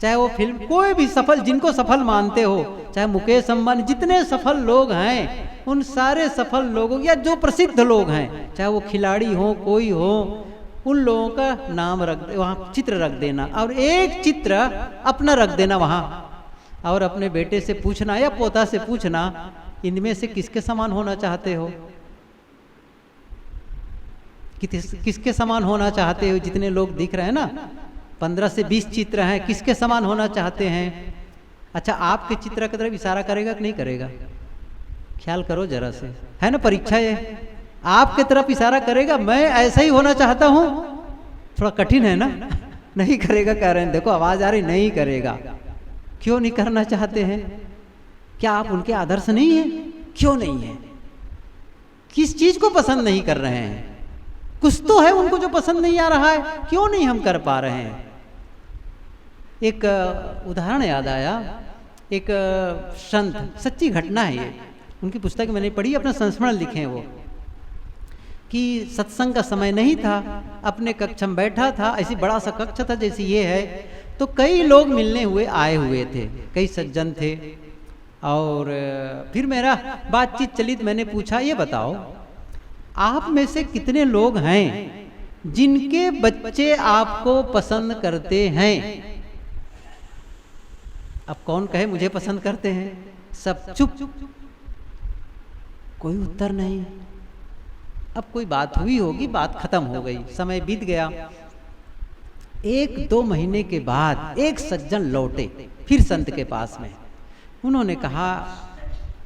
चाहे वो फिल्म, कोई भी सफल, जिनको सफल मानते हो, चाहे मुकेश अंबानी, जितने सफल लोग हैं, उन सारे सफल लोगों, या जो प्रसिद्ध लोग हैं, चाहे वो खिलाड़ी हो, कोई हो, उन लोगों का नाम रख, वहाँ चित्र रख देना, और एक चित्र अपना रख देना वहाँ, और अपने बेटे से पूछना या पोता से पूछना, इनमें से किसके समान होना चाहते हो, किसके समान होना चाहते हो? जितने लोग दिख रहे हैं ना, 15 से 20 चित्र हैं, किसके समान होना चाहते हैं? अच्छा, आपके चित्र की तरफ इशारा करेगा कि नहीं करेगा? ख्याल करो जरा से, है ना परीक्षा ये, आपके तरफ इशारा करेगा, मैं ऐसा ही होना चाहता हूँ? थोड़ा कठिन है ना? नहीं करेगा, कह रहे हैं, देखो आवाज आ रही, नहीं करेगा। क्यों नहीं करना चाहते हैं? क्या आप उनके आदर्श नहीं है? क्यों नहीं है? किस चीज को पसंद नहीं कर रहे हैं? कुछ तो है उनको जो पसंद नहीं आ रहा है, क्यों नहीं हम कर पा रहे हैं? एक उदाहरण याद आया, एक संत, सच्ची घटना है ये, उनकी पुस्तक मैंने पढ़ी, अपना संस्मरण लिखे हैं वो, कि सत्संग का समय नहीं था, अपने कक्ष में बैठा था, ऐसी बड़ा सा कक्ष था जैसे ये है, तो कई लोग मिलने हुए आए हुए थे, कई सज्जन थे, और फिर मेरा बातचीत चली, तो मैंने पूछा, ये बताओ आप में से कितने लोग हैं जिनके बच्चे आपको पसंद करते हैं? अब कौन कहे मुझे पसंद करते हैं? सब चुप, कोई उत्तर नहीं। अब कोई बात हुई होगी, बात खत्म हो गई, समय बीत गया। 1-2 महीने के बाद एक सज्जन लौटे फिर संत के पास में, उन्होंने कहा,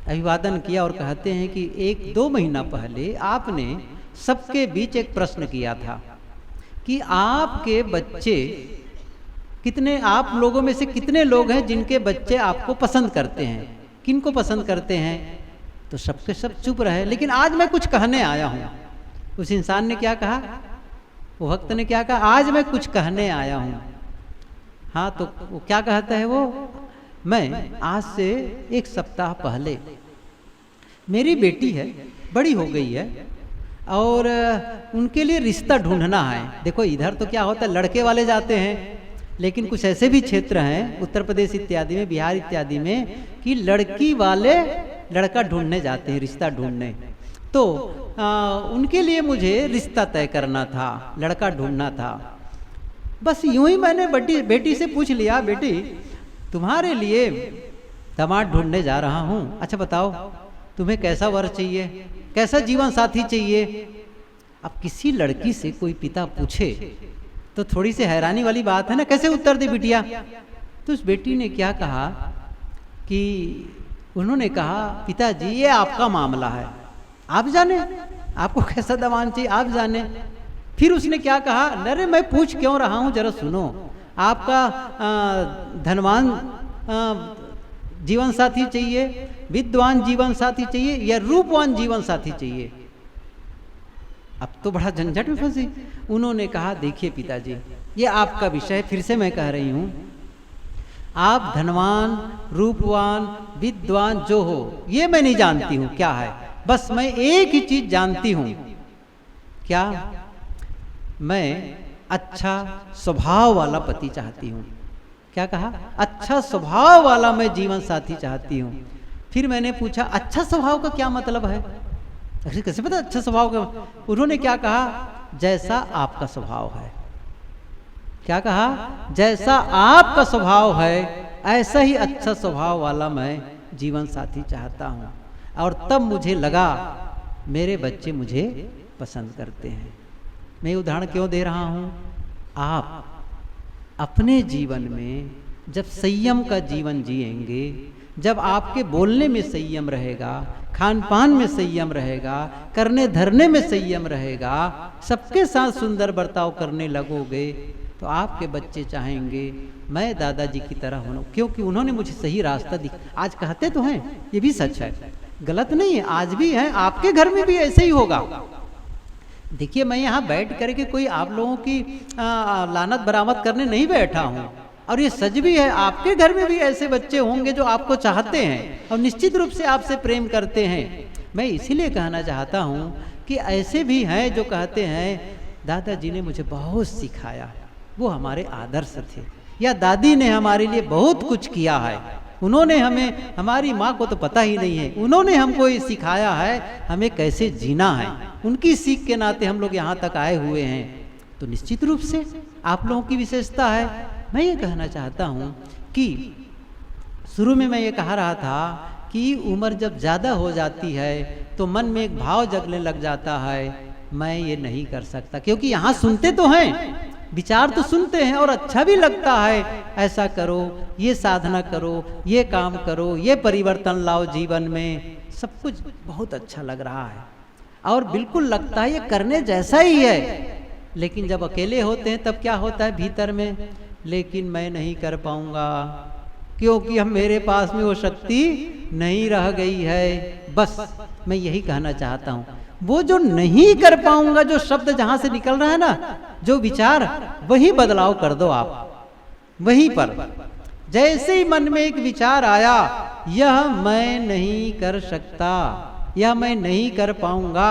अभिवादन किया और कहते हैं कि 1-2 महीना पहले आपने सबके बीच एक प्रश्न किया था कि आपके बच्चे कितने, आप लोगों में से कितने लोग हैं जिनके बच्चे आपको पसंद करते हैं, किनको पसंद करते हैं? तो सबके सब चुप रहे। लेकिन आज मैं कुछ कहने आया हूँ। उस इंसान ने क्या कहा, वो भक्त ने क्या कहा, आज मैं कुछ कहने आया हूँ। हाँ, तो वो क्या कहता है वो, मैं आज से 1 सप्ताह पहले, मेरी बेटी है, बड़ी हो गई है, और उनके लिए रिश्ता ढूंढना है। देखो इधर तो क्या होता है, लड़के वाले जाते हैं, लेकिन कुछ ऐसे भी क्षेत्र हैं उत्तर प्रदेश इत्यादि में, बिहार इत्यादि में, कि लड़की वाले लड़का ढूंढने जाते हैं, रिश्ता ढूंढने। तो उनके लिए मुझे रिश्ता तय करना था, लड़का ढूंढना था। बस यूं ही मैंने बेटी से पूछ लिया, बेटी तुम्हारे लिए दामाद ढूंढने जा रहा हूँ, अच्छा बताओ तुम्हें कैसा वर चाहिए, कैसा जीवन साथी चाहिए? अब किसी लड़की से कोई पिता पूछे तो थोड़ी सी हैरानी वाली बात है ना, कैसे उत्तर दे बिटिया? तो उस बेटी ने क्या कहा कि उन्होंने कहा पिताजी ये आपका मामला है, आप जाने, आपको कैसा दवान चाहिए आप जाने। फिर उसने क्या कहा, अरे मैं पूछ क्यों रहा हूँ, जरा सुनो, आपका धनवान जीवन साथी चाहिए, विद्वान जीवन साथी चाहिए या रूपवान जीवन साथी चाहिए? अब तो बड़ा झंझट में फंसी। उन्होंने कहा देखिए पिताजी ये आपका विषय, फिर से मैं कह रही हूँ, आप धनवान रूपवान विद्वान जो हो ये मैं नहीं जानती हूँ क्या है, बस मैं एक ही चीज जानती हूँ, क्या? मैं अच्छा स्वभाव वाला पति चाहती हूँ। क्या कहा? अच्छा स्वभाव वाला मैं जीवन साथी चाहती हूँ। फिर मैंने पूछा अच्छा स्वभाव का क्या मतलब है, कैसे पता अच्छा स्वभाव का? उन्होंने क्या कहा, जैसा आपका स्वभाव है। क्या कहा? जैसा आपका स्वभाव है ऐसा ही अच्छा स्वभाव वाला मैं जीवन साथी चाहता हूँ। और तब मुझे लगा मेरे बच्चे मुझे पसंद करते हैं। मैं उदाहरण क्यों दे रहा हूँ, आप अपने जीवन में जब संयम का जीवन जिएंगे, जब आपके बोलने में संयम रहेगा, खान पान में संयम रहेगा, करने धरने में संयम रहेगा, सबके साथ सुंदर बर्ताव करने लगोगे, तो आपके बच्चे चाहेंगे मैं दादाजी की तरह होना, क्योंकि उन्होंने मुझे सही रास्ता दिखा। आज कहते तो हैं, ये भी सच है, गलत नहीं है, आज भी है, आपके घर में भी ऐसे ही होगा। देखिए मैं यहाँ बैठ करके कोई आप लोगों की लानत बरामद करने नहीं बैठा हूँ, और ये सच भी है, आपके घर में भी ऐसे बच्चे होंगे जो आपको चाहते हैं और निश्चित रूप से आपसे प्रेम करते हैं। मैं इसीलिए कहना चाहता हूँ कि ऐसे भी हैं जो कहते हैं दादाजी ने मुझे बहुत सिखाया, वो हमारे आदर्श थे, या दादी ने हमारे लिए बहुत कुछ किया है, उन्होंने हमें, हमारी माँ को तो पता ही नहीं है, उन्होंने हमको ये सिखाया है हमें कैसे जीना है, उनकी सीख के नाते हम लोग यहाँ तक आए हुए हैं। तो निश्चित रूप से आप लोगों की विशेषता है। मैं ये कहना चाहता हूँ कि शुरू में मैं ये कह रहा था कि उम्र जब ज़्यादा हो जाती है तो मन में एक भाव जगने लग जाता है, मैं ये नहीं कर सकता, क्योंकि यहाँ सुनते तो हैं, विचार तो सुनते हैं और अच्छा भी लगता है, ऐसा करो, ये साधना करो, ये काम करो, ये परिवर्तन लाओ जीवन में, सब कुछ बहुत अच्छा लग रहा है और बिल्कुल लगता है ये करने जैसा ही है। लेकिन जब अकेले होते हैं तब क्या होता है भीतर में, लेकिन मैं नहीं कर पाऊंगा क्योंकि हम, मेरे पास में वो शक्ति नहीं रह गई है। बस मैं यही कहना चाहता हूँ, वो जो नहीं कर पाऊंगा, जो शब्द जहां से निकल रहा है ना, जो विचार, वही बदलाव कर दो आप वहीं पर। जैसे ही मन में एक विचार आया, यह मैं नहीं कर सकता, यह मैं नहीं कर पाऊंगा,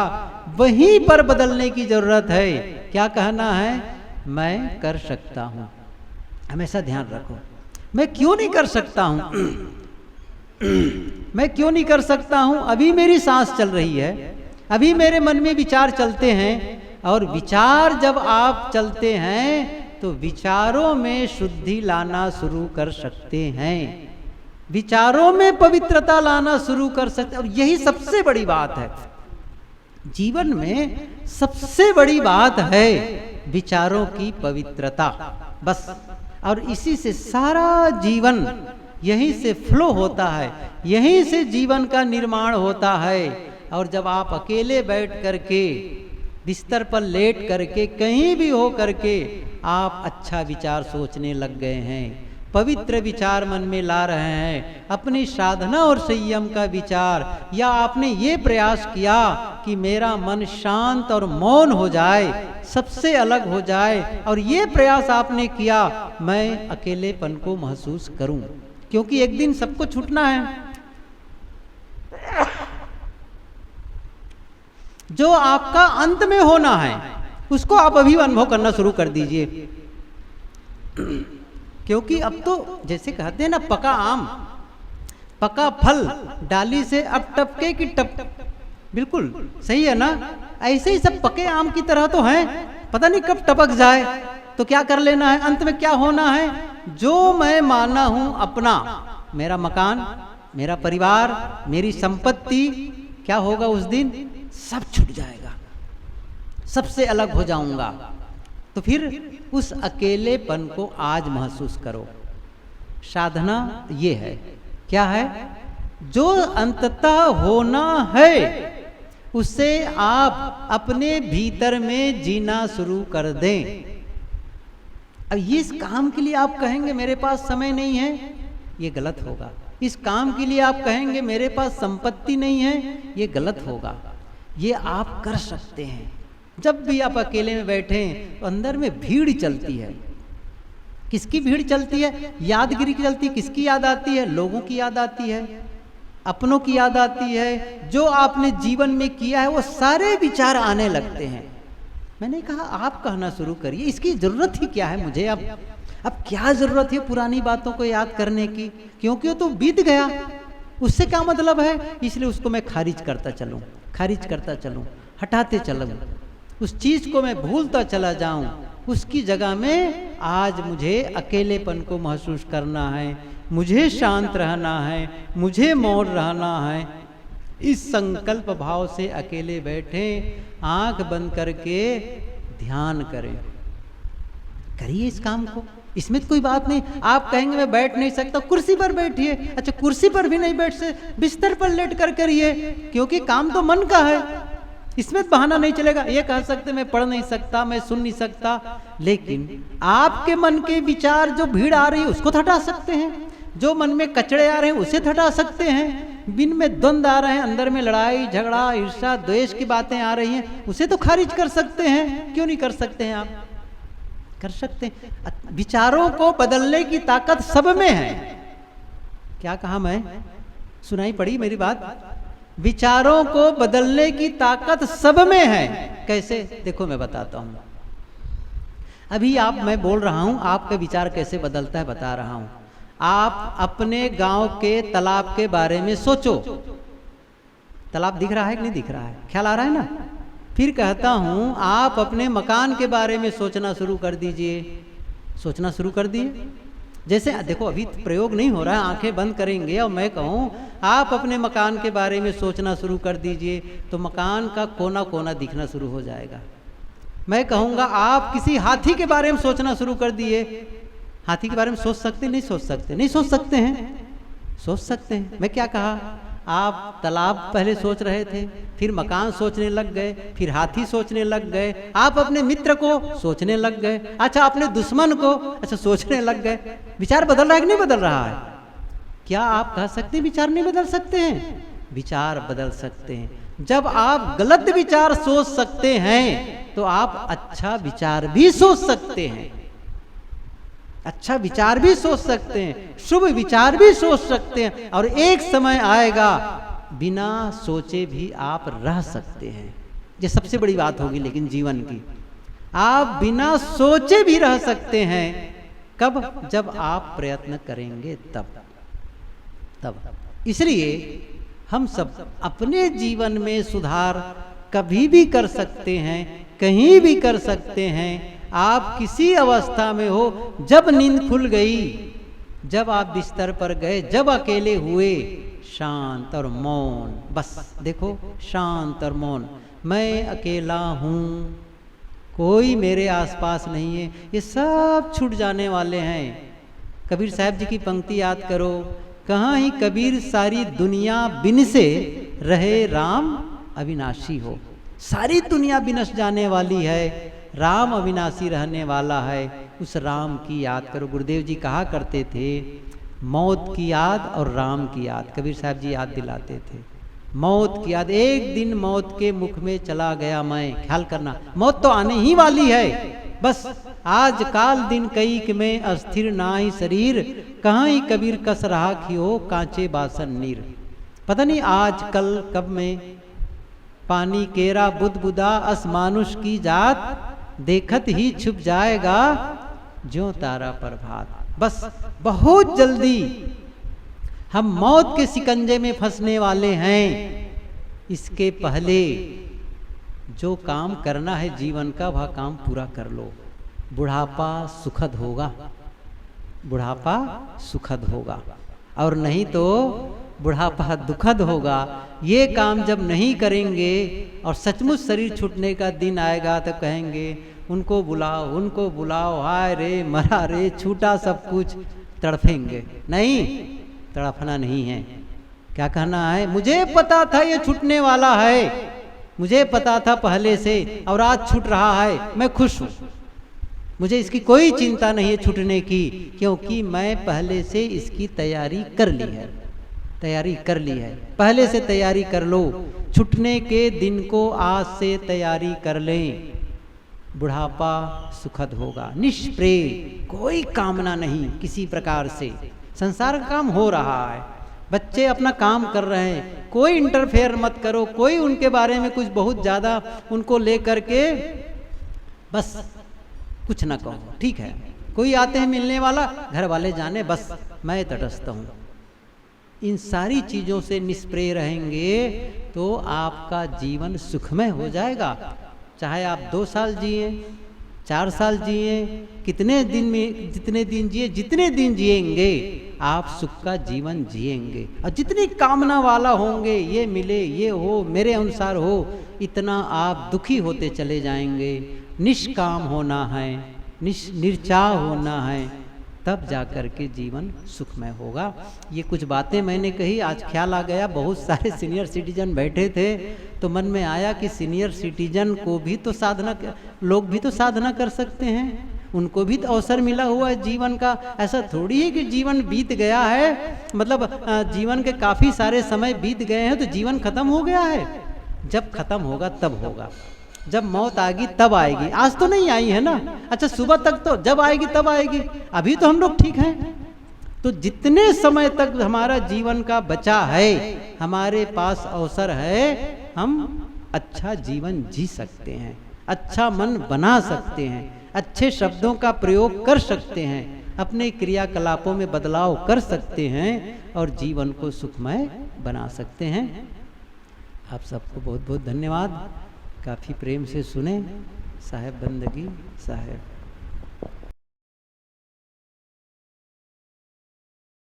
वहीं पर बदलने की जरूरत है। क्या कहना है? मैं कर सकता हूं। हमेशा ध्यान रखो, मैं क्यों नहीं कर सकता हूं मैं क्यों नहीं कर सकता हूं? अभी मेरी सांस चल रही है, अभी मेरे मन में विचार चलते हैं, और विचार जब आप चलते हैं तो विचारों में शुद्धि लाना शुरू कर सकते हैं, विचारों में पवित्रता लाना शुरू कर सकते हैं। और यही सबसे बड़ी बात है जीवन में, सबसे बड़ी बात है विचारों की पवित्रता, बस। और इसी से सारा जीवन, यहीं से फ्लो होता है, यहीं से जीवन का निर्माण होता है। और जब आप अकेले बैठ करके, बिस्तर पर लेट करके, कहीं भी हो करके आप अच्छा विचार सोचने लग गए हैं, पवित्र विचार मन में ला रहे हैं, अपनी साधना और संयम का विचार, या आपने ये प्रयास किया कि मेरा मन शांत और मौन हो जाए, सबसे अलग हो जाए, और ये प्रयास आपने किया मैं अकेलेपन को महसूस करूं, क्योंकि एक दिन सबको छूटना है। जो आपका अंत में होना है उसको आप अभी अनुभव करना शुरू कर दीजिए, क्योंकि अब तो जैसे कहते हैं ना, पका आम, पका फल डाली से अब टपके की टप, बिल्कुल सही है ना? ऐसे ही सब पके आम की तरह तो हैं, पता नहीं कब टपक जाए। तो क्या कर लेना है, अंत में क्या होना है? जो मैं माना हूं अपना, मेरा मकान, मेरा परिवार, मेरी संपत्ति, क्या होगा उस दिन? सब छूट जाएगा, सबसे अलग हो जाऊंगा। तो फिर उस अकेलेपन को आज महसूस करो। साधना ये है, क्या है? जो अंततः होना है उससे आप अपने भीतर में जीना शुरू कर दें। अब इस काम के लिए आप कहेंगे मेरे पास समय नहीं है, ये गलत होगा। इस काम के लिए आप कहेंगे मेरे पास संपत्ति नहीं है, ये गलत होगा। ये आप कर सकते हैं। जब भी आप अकेले में बैठे तो अंदर में भीड़ चलती है। किसकी भीड़ चलती है? यादगिरी की चलती है। किसकी याद आती है? लोगों की याद आती है, अपनों की याद आती है। जो आपने जीवन में किया है वो सारे विचार आने लगते हैं। मैंने कहा आप कहना शुरू करिए, इसकी जरूरत ही क्या है मुझे? अब क्या जरूरत है पुरानी बातों को याद करने की? क्योंकि वो तो बीत गया, उससे क्या मतलब है? इसलिए उसको मैं खारिज करता चलूं, हटाते चलूं, उस चीज को मैं भूलता चला जाऊं। उसकी जगह में आज मुझे अकेलेपन को महसूस करना है, मुझे शांत रहना है, मुझे मौन रहना है। इस संकल्प भाव से अकेले बैठे, आंख बंद करके ध्यान करें। करिए इस काम को, इसमें तो कोई बात नहीं। आप कहेंगे मैं बैठ नहीं सकता, कुर्सी पर बैठिए। अच्छा, कुर्सी पर भी नहीं बैठ से बिस्तर पर लेट कर करिए, क्योंकि काम तो मन का है। इसमें बहाना नहीं चलेगा। ये कह सकते मैं पढ़ नहीं सकता, मैं सुन नहीं सकता, लेकिन आपके मन के विचार जो भीड़ आ रही है उसको हटा सकते हैं। जो मन में कचड़े आ रहे हैं उसे हटा सकते हैं। बिन में द्वंद आ रहे हैं, अंदर में लड़ाई झगड़ा ईर्ष्या द्वेष की बातें आ रही हैं, उसे तो खारिज कर सकते हैं। क्यों नहीं कर सकते हैं? आप कर सकते हैं। विचारों को बदलने की ताकत सब में है। क्या कहा मैं? सुनाई पड़ी मेरी बात? विचारों को बदलने की ताकत सब में है। कैसे? देखो मैं बताता हूं। अभी मैं बोल रहा हूं, आपका विचार कैसे बदलता है बता रहा हूं। आप अपने गांव के तालाब के बारे में सोचो। तालाब दिख रहा है कि नहीं दिख रहा है? ख्याल आ रहा है ना? फिर कहता हूं आप अपने मकान के बारे में सोचना शुरू कर दीजिए। सोचना शुरू कर दिए। जैसे देखो अभी प्रयोग नहीं हो रहा है, आंखें बंद करेंगे और मैं कहूं आप अपने मकान के बारे में सोचना शुरू कर दीजिए, तो मकान का कोना कोना दिखना शुरू हो जाएगा। मैं कहूंगा आप किसी हाथी के बारे में सोचना शुरू कर दिए। हाथी के बारे में सोच सकते नहीं सोच सकते? नहीं सोच सकते हैं, सोच सकते हैं। मैं क्या कहा? आप तालाब पहले सोच रहे थे, फिर मकान सोचने लग गए, फिर हाथी सोचने लग गए, आप अपने मित्र को सोचने लग गए, अच्छा अपने दुश्मन को अच्छा सोचने लग गए। विचार बदल रहा है कि नहीं बदल रहा है? क्या आप कह सकते हैं विचार नहीं बदल सकते हैं? विचार बदल सकते हैं। जब आप गलत विचार सोच सकते हैं तो आप अच्छा विचार भी सोच सकते हैं। अच्छा विचार भी सोच सकते हैं, शुभ विचार भी सोच सकते हैं, और एक समय आएगा बिना सोचे भी आप रह सकते हैं। ये सबसे बड़ी बात होगी लेकिन जीवन की, आप बिना सोचे भी रह सकते हैं। कब? जब आप प्रयत्न करेंगे तब। इसलिए हम सब अपने जीवन में सुधार कभी भी कर सकते हैं, कहीं भी कर सकते हैं। आप किसी अवस्था में हो, जब नींद खुल गई, जब आप बिस्तर पर गए, जब अकेले हुए, शांत और मौन, बस देखो शांत और मौन। मैं अकेला हूँ, कोई मेरे आसपास नहीं है, ये सब छूट जाने वाले हैं। कबीर साहब जी की पंक्ति याद करो, कहाँ ही कबीर सारी दुनिया बिन से रहे राम अविनाशी हो। सारी दुनिया बिनस जाने वाली है, राम अविनाशी रहने वाला है। उस राम की याद करो। गुरुदेव जी कहा करते थे, मौत की याद और राम की याद कबीर साहब जी याद दिलाते थे। मौत की याद, एक दिन मौत के मुख में चला गया मैं। ख्याल करना, मौत तो आने ही वाली है, बस आज काल दिन कईक में अस्थिर नाहि शरीर, कहाँ ही कबीर कस रहा खियो कांचे बासन नीर। पता नहीं आज कल कब में पानी केरा बुद बुदा अस मानुष की जात, देखत ही छुप जाएगा ज्यों तारा प्रभात। बस बहुत जल्दी हम मौत के शिकंजे में फंसने वाले हैं। इसके पहले जो काम करना है जीवन का, वह काम पूरा कर लो। बुढ़ापा सुखद होगा, बुढ़ापा सुखद होगा, और नहीं तो बुढ़ापा दुखद होगा। ये काम जब नहीं करेंगे और सचमुच शरीर छूटने का दिन आएगा तो कहेंगे उनको बुलाओ, हाय रे मरा रे, छूटा सब कुछ, तड़फेंगे। नहीं, तड़फना नहीं है। क्या कहना है, मुझे पता था ये छूटने वाला है, मुझे पता था पहले से और आज छूट रहा है, मैं खुश हूं, मुझे इसकी कोई चिंता नहीं है छूटने की, क्योंकि मैं पहले से इसकी तैयारी कर ली है, तैयारी कर ली है। पहले से तैयारी कर लो, छूटने के दिन को आज से तैयारी कर लें। बुढ़ापा सुखद होगा, निष्प्रेय, कोई कामना नहीं किसी प्रकार से, संसार का काम हो रहा है, बच्चे अपना काम कर रहे हैं, कोई इंटरफेयर मत करो, कोई उनके बारे में कुछ बहुत ज़्यादा उनको ले करके बस कुछ ना कहो, ठीक है, कोई आते हैं मिलने वाला, घर वाले जाने, बस मैं तटस्थ हूँ। इन सारी चीज़ों से निष्प्रेय रहेंगे तो आपका जीवन सुखमय हो जाएगा। चाहे आप 2 साल जिए, 4 साल जिए, कितने दिन में, जितने दिन जिए, जितने दिन जिएंगे आप सुख का जीवन जिएंगे। और जितनी कामना वाला होंगे, ये मिले, ये हो, मेरे अनुसार हो, इतना आप दुखी होते चले जाएंगे। निष्काम होना है, निर्चाह होना है, तब जाकर के जीवन सुखमय होगा। ये कुछ बातें मैंने कही, आज ख्याल आ गया, बहुत सारे सीनियर सिटीजन बैठे थे तो मन में आया कि सीनियर सिटीजन को भी तो साधना, लोग भी तो साधना कर सकते हैं, उनको भी तो अवसर मिला हुआ है जीवन का। ऐसा थोड़ी है कि जीवन बीत गया है, मतलब जीवन के काफ़ी सारे समय बीत गए हैं तो जीवन खत्म हो गया है। जब खत्म होगा तब होगा, जब मौत आएगी तब आएगी, आज तो नहीं आई है ना। अच्छा, सुबह तक तो जब आएगी तब आएगी, अभी तो हम लोग ठीक हैं। तो जितने समय तक हमारा जीवन का बचा है, हमारे पास अवसर है, हम अच्छा जीवन जी सकते हैं, अच्छा मन बना सकते हैं, अच्छे शब्दों का प्रयोग कर सकते हैं, अपने क्रियाकलापों में बदलाव कर सकते हैं और जीवन को सुखमय बना सकते हैं। आप सबको बहुत बहुत धन्यवाद, काफ़ी प्रेम से सुने। साहेब बंदगी साहेब।